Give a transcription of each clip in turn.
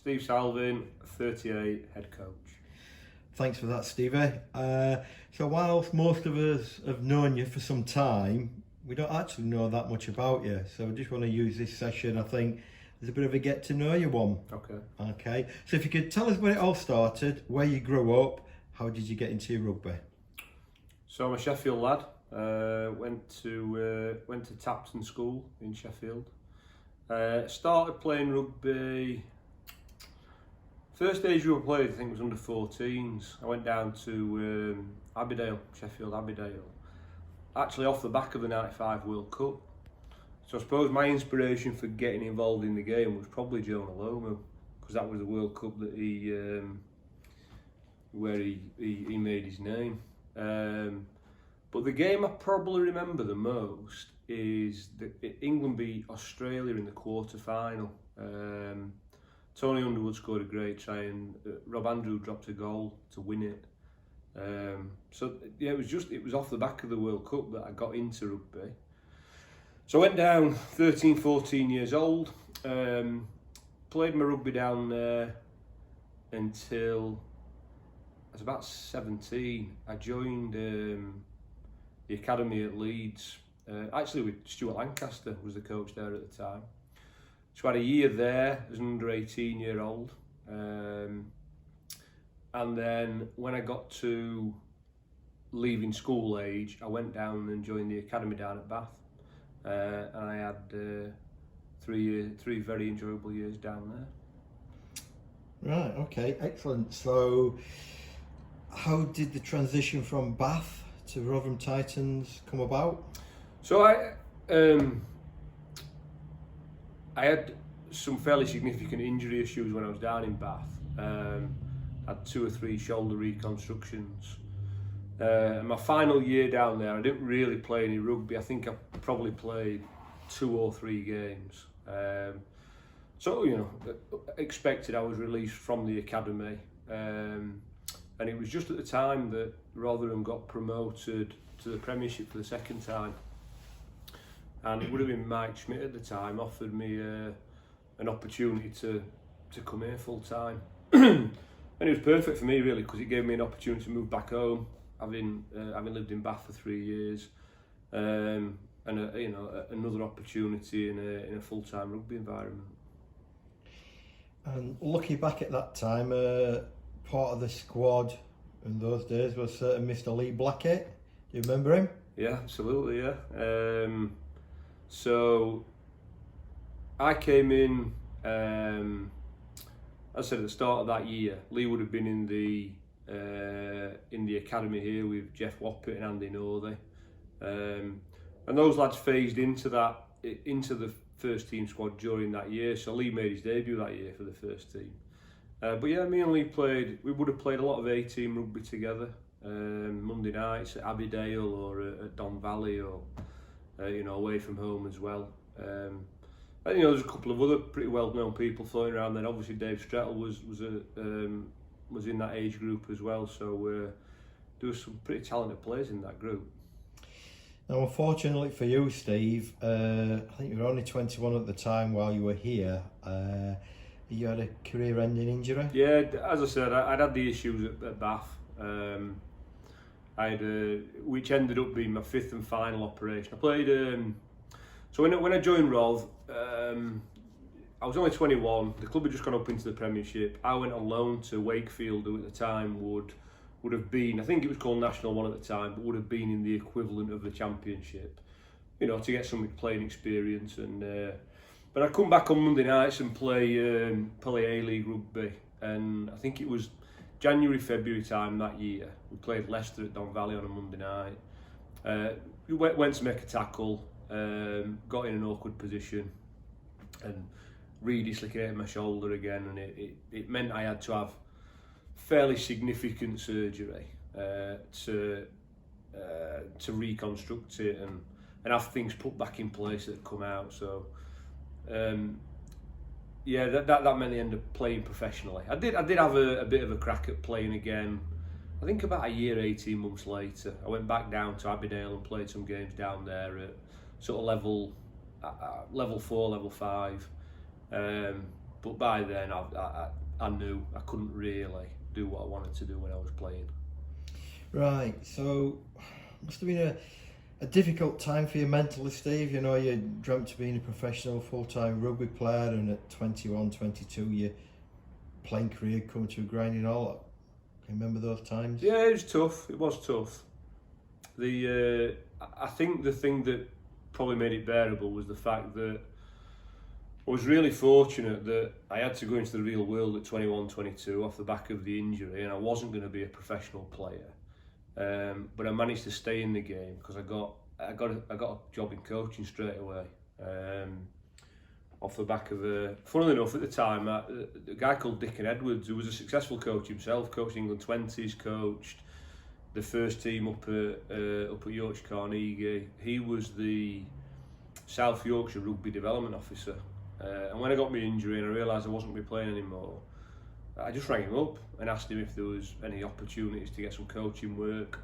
Steve Salvin, 38, head coach. Thanks for that, Stevie. So whilst most of us have known you for some time, we don't actually know that much about you. So I just want to use this session, I think, as a bit of a get to know you one. Okay. So if you could tell us where it all started, where you grew up, how did you get into rugby? So I'm a Sheffield lad. Went to Tapton School in Sheffield. Started playing rugby. First age group I played, I think, was under 14s. I went down to Abbeydale, Sheffield Abbeydale, actually off the back of the '95 World Cup. So I suppose my inspiration for getting involved in the game was probably Jonah Lomu, because that was the World Cup that where he made his name. But the game I probably remember the most is that England beat Australia in the quarter-final. Tony Underwood scored a great try and Rob Andrew dropped a goal to win it. So yeah, it was off the back of the World Cup that I got into rugby. So I went down 13, 14 years old, played my rugby down there until I was about 17. I joined the academy at Leeds, actually with Stuart Lancaster was the coach there at the time. So I had a year there as an under 18-year-old, and then when I got to leaving school age, I went down and joined the academy down at Bath, and I had 3 very enjoyable years down there. Right, okay, excellent. So how did the transition from Bath to Rotherham Titans come about? So I had some fairly significant injury issues when I was down in Bath. Had 2 or 3 shoulder reconstructions. My final year down there, I didn't really play any rugby. I think I probably played 2 or 3 games. So, you know, expected I was released from the academy. And it was just at the time that Rotherham got promoted to the Premiership for the second time. And it would have been Mike Schmidt at the time offered me an opportunity to come here full time, and it was perfect for me really, because it gave me an opportunity to move back home, having lived in Bath for 3 years, and another opportunity in a full time rugby environment. And looking back at that time, part of the squad in those days was certain Mr. Lee Blackett. Do you remember him? Yeah, absolutely. Yeah. So I came in, as I said, at the start of that year. Lee would have been in the academy here with Jeff Wappett and Andy Northey, and those lads phased into the first team squad during that year. So Lee made his debut that year for the first team. But yeah, me and Lee we would have played a lot of A-team rugby together, Monday nights at Abbeydale or at Don Valley, or away from home as well. And there's a couple of other pretty well-known people floating around then. Obviously Dave Strettle was in that age group as well, so there were some pretty talented players in that group. Now, unfortunately for you, Steve, I think you were only 21 at the time while you were here. You had a career-ending injury? Yeah, as I said, I'd had the issues at Bath. Which ended up being my 5th and final operation. I played. So when I joined Roth, I was only 21. The club had just gone up into the Premiership. I went on loan to Wakefield, who at the time would have been, I think it was called National 1 at the time, but would have been in the equivalent of the Championship. To get some playing experience. But I come back on Monday nights and play A-League rugby, and I think it was January, February time that year. We played Leicester at Don Valley on a Monday night. We went to make a tackle, got in an awkward position, and really dislocated my shoulder again, and it meant I had to have fairly significant surgery to reconstruct it and have things put back in place that had come out. So yeah, that meant I ended up playing professionally. I did have a bit of a crack at playing again. I think about a year, 18 months later, I went back down to Abbeydale and played some games down there at sort of level 4, level 5. but by then I knew I couldn't really do what I wanted to do when I was playing. Right, so must have been a difficult time for you mentally, Steve. You know, you dreamt of being a professional full-time rugby player, and at 21, 22, your playing career come to a grinding halt. Can you remember those times? Yeah, it was tough. It was tough. I think the thing that probably made it bearable was the fact that I was really fortunate that I had to go into the real world at 21, 22 off the back of the injury, and I wasn't going to be a professional player. But I managed to stay in the game because I got a job in coaching straight away. Off the back of funnily enough at the time, a guy called Dickon Edwards, who was a successful coach himself, coached England 20s, coached the first team up at Yorkshire Carnegie. He was the South Yorkshire Rugby Development Officer. And when I got my injury and I realised I wasn't going to be playing anymore, I just rang him up and asked him if there was any opportunities to get some coaching work.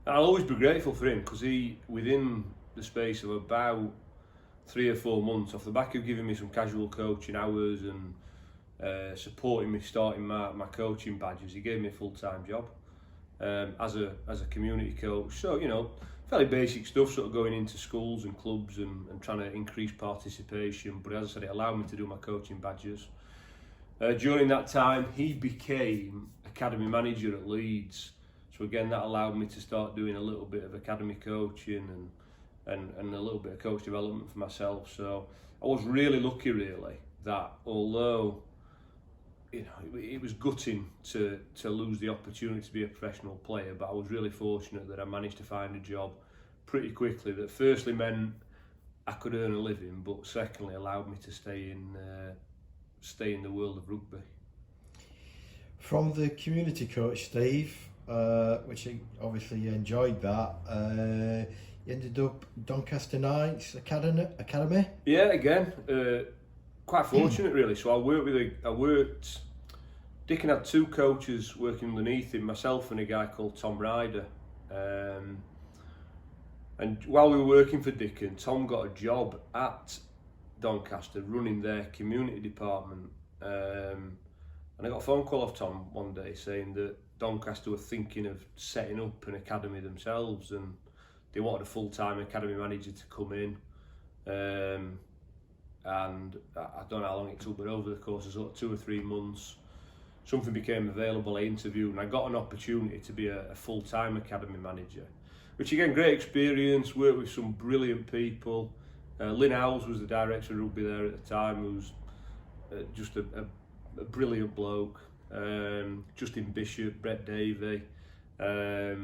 And I'll always be grateful for him because he, within the space of about 3 or 4 months, off the back of giving me some casual coaching hours and supporting me starting my coaching badges, he gave me a full-time job as a community coach. So, you know, fairly basic stuff, sort of going into schools and clubs and trying to increase participation. But as I said, it allowed me to do my coaching badges. During that time, he became academy manager at Leeds. So again, that allowed me to start doing a little bit of academy coaching and a little bit of coach development for myself. So I was really lucky, really, that although, you know, it was gutting to lose the opportunity to be a professional player, but I was really fortunate that I managed to find a job pretty quickly that firstly meant I could earn a living, but secondly allowed me to stay in the world of rugby. From the community coach, Steve, which obviously you enjoyed that, you ended up Doncaster Knights Academy? Yeah, again, quite fortunate really. So I worked, Dickon had 2 coaches working underneath him, myself and a guy called Tom Ryder. And while we were working for Dickon, Tom got a job at Doncaster running their community department. And I got a phone call off Tom one day saying that Doncaster were thinking of setting up an academy themselves and they wanted a full-time academy manager to come in. And I don't know how long it took, but over the course of sort of 2 or 3 months, something became available. I interviewed and I got an opportunity to be a full-time academy manager, which again, great experience, worked with some brilliant people. Lynn Howells was the director of rugby there at the time, who was just a brilliant bloke. Justin Bishop, Brett Davey. I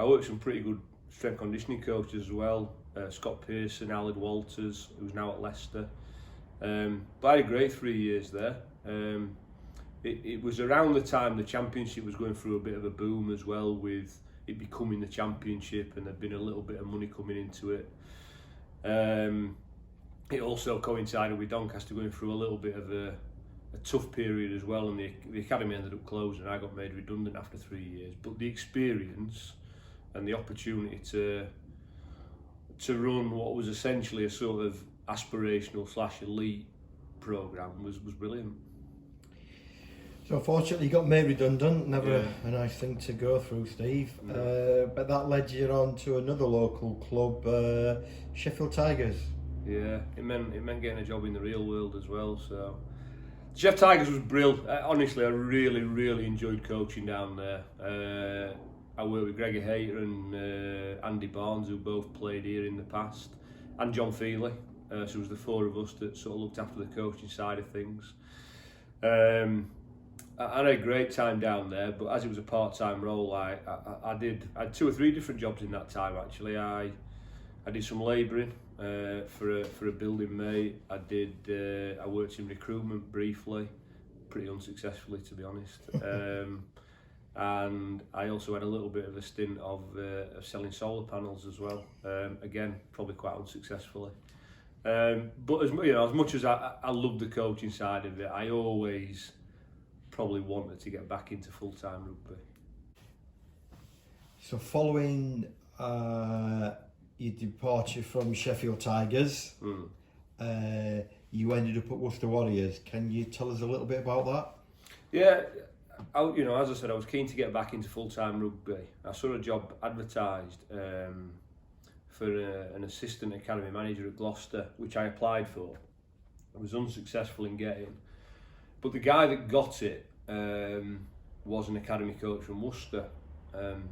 worked with some pretty good strength conditioning coaches as well. Scott Pearson, Aled Walters, who's now at Leicester. But I had a great 3 years there. It was around the time the championship was going through a bit of a boom as well, with it becoming the championship, and there'd been a little bit of money coming into it. It also coincided with Doncaster going through a little bit of a tough period as well, and the academy ended up closing. I got made redundant after 3 years, but the experience and the opportunity to run what was essentially a sort of aspirational / elite programme was brilliant. So fortunately you got made redundant, never a nice thing to go through, Steve. But that led you on to another local club, Sheffield Tigers. Yeah, it meant getting a job in the real world as well. So Sheffield Tigers was brilliant. Honestly, I really enjoyed coaching down there. I worked with Gregor Hayter and Andy Barnes, who both played here in the past, and John Feely. So it was the 4 of us that sort of looked after the coaching side of things. I had a great time down there, but as it was a part-time role, I had 2 or 3 different jobs in that time actually. I did some labouring for a building mate. I worked in recruitment briefly, pretty unsuccessfully to be honest. And I also had a little bit of a stint of selling solar panels as well. Again, probably quite unsuccessfully. But as much as I loved the coaching side of it, I always probably wanted to get back into full-time rugby. So following your departure from Sheffield Tigers, you ended up at Worcester Warriors. Can you tell us a little bit about that? Yeah, as I said, I was keen to get back into full-time rugby. I saw a job advertised for an assistant academy manager at Gloucester, which I applied for. I was unsuccessful in getting, but the guy that got it was an academy coach from Worcester. And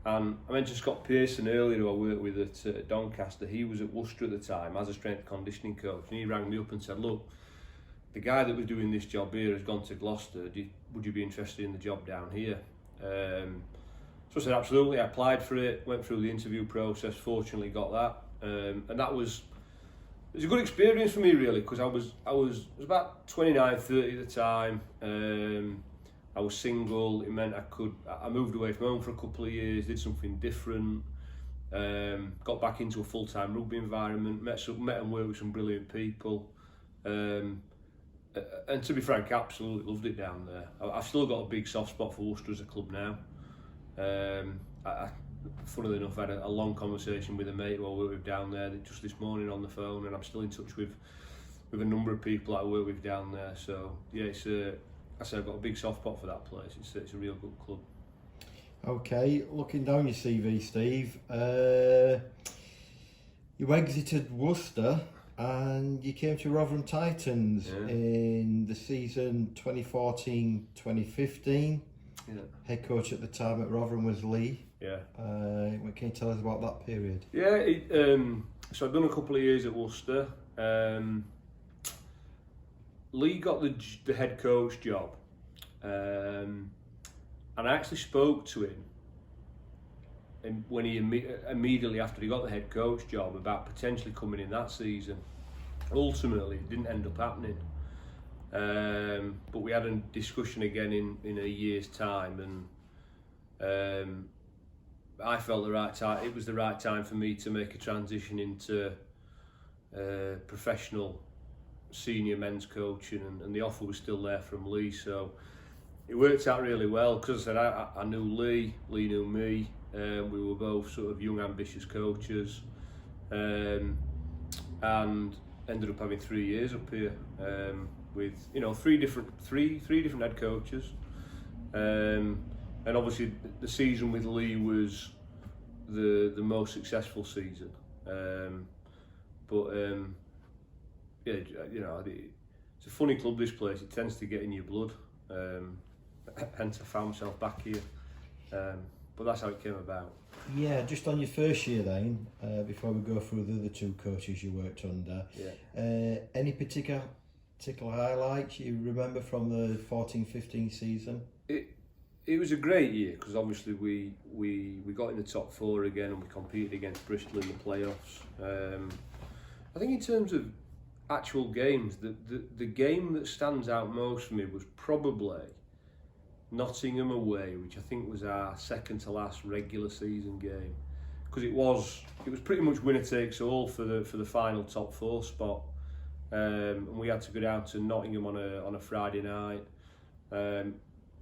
I mentioned Scott Pearson earlier, who I worked with at Doncaster. He was at Worcester at the time as a strength and conditioning coach, and he rang me up and said, look, the guy that was doing this job here has gone to Gloucester. Would you be interested in the job down here? So I said, absolutely. I applied for it, went through the interview process, fortunately got that. And it was a good experience for me, really, because I was about 29, 30 at the time. I was single. It meant I moved away from home for a couple of years, did something different, got back into a full-time rugby environment, met and worked with some brilliant people, and to be frank, absolutely loved it down there. I've still got a big soft spot for Worcester as a club now. Funnily enough, I had a long conversation with a mate who I work with down there just this morning on the phone, and I'm still in touch with a number of people that I work with down there. So yeah, I said I've got a big soft spot for that place. It's a real good club. Okay, looking down your CV, Steve, you exited Worcester and you came to Rotherham Titans in the season 2014-2015. Yeah. Head coach at the time at Rotherham was Lee. Yeah. What can you tell us about that period? Yeah, so I've done a couple of years at Worcester. Lee got the head coach job, and I actually spoke to him when he immediately after he got the head coach job about potentially coming in that season. Ultimately, it didn't end up happening, but we had a discussion again in a year's time, and I felt it was the right time for me to make a transition into professional senior men's coaching, and the offer was still there from Lee, so it worked out really well because I said I knew Lee knew me, we were both sort of young ambitious coaches, and ended up having 3 years up here with three different head coaches, and obviously the season with Lee was the most successful season, but yeah, it's a funny club, this place. It tends to get in your blood. Hence I found myself back here. But that's how it came about. Yeah, just on your first year then, before we go through the other two coaches you worked under, any particular highlights you remember from the 14-15 season? It was a great year because obviously we got in the top four again and we competed against Bristol in the playoffs. I think in terms of actual games, the game that stands out most for me was probably Nottingham away, which I think was our second to last regular season game, because it was pretty much winner takes all for the final top four spot, and we had to go down to Nottingham on a Friday night.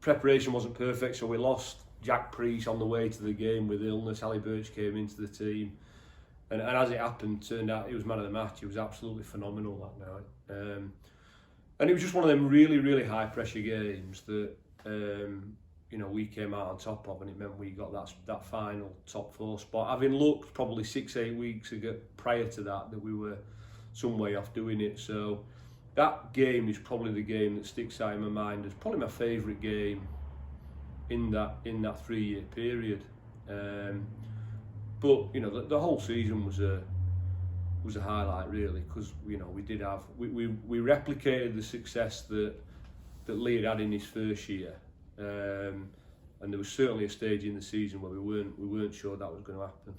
Preparation wasn't perfect, so we lost Jack Priest on the way to the game with illness. Ali Birch came into the team. And as it happened, turned out he was man of the match. He was absolutely phenomenal that night. And it was just one of them really, really high pressure games that we came out on top of, and it meant we got that final top four spot. Having looked probably 6-8 weeks ago prior to that we were some way off doing it. So that game is probably the game that sticks out in my mind as probably my favourite game in that 3 year period. But the whole season was a highlight really, because we replicated the success that Lee had in his first year, and there was certainly a stage in the season where we weren't sure that was going to happen.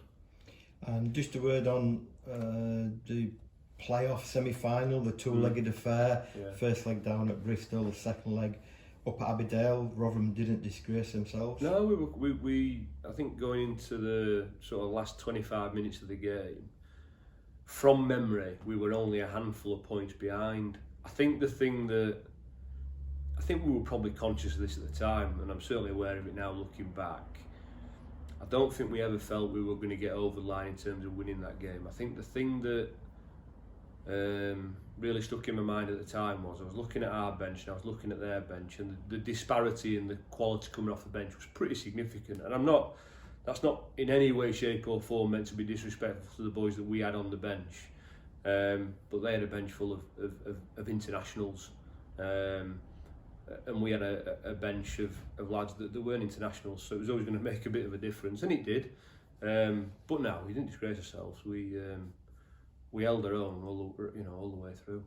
And just a word on the playoff semi-final, the two-legged affair. First leg down at Bristol, the second leg up at Aberdale. Rotherham didn't disgrace themselves. No, we I think going into the sort of last 25 minutes of the game, from memory, we were only a handful of points behind. I think we were probably conscious of this at the time, and I'm certainly aware of it now looking back. I don't think we ever felt we were going to get over the line in terms of winning that game. I think the thing that really stuck in my mind at the time was I was looking at our bench and I was looking at their bench, and the disparity in the quality coming off the bench was pretty significant. And that's not in any way, shape or form meant to be disrespectful to the boys that we had on the bench, but they had a bench full of internationals, and we had a bench of lads that weren't internationals, so it was always going to make a bit of a difference, and it did. But no, we didn't disgrace ourselves. We held our own all the way through.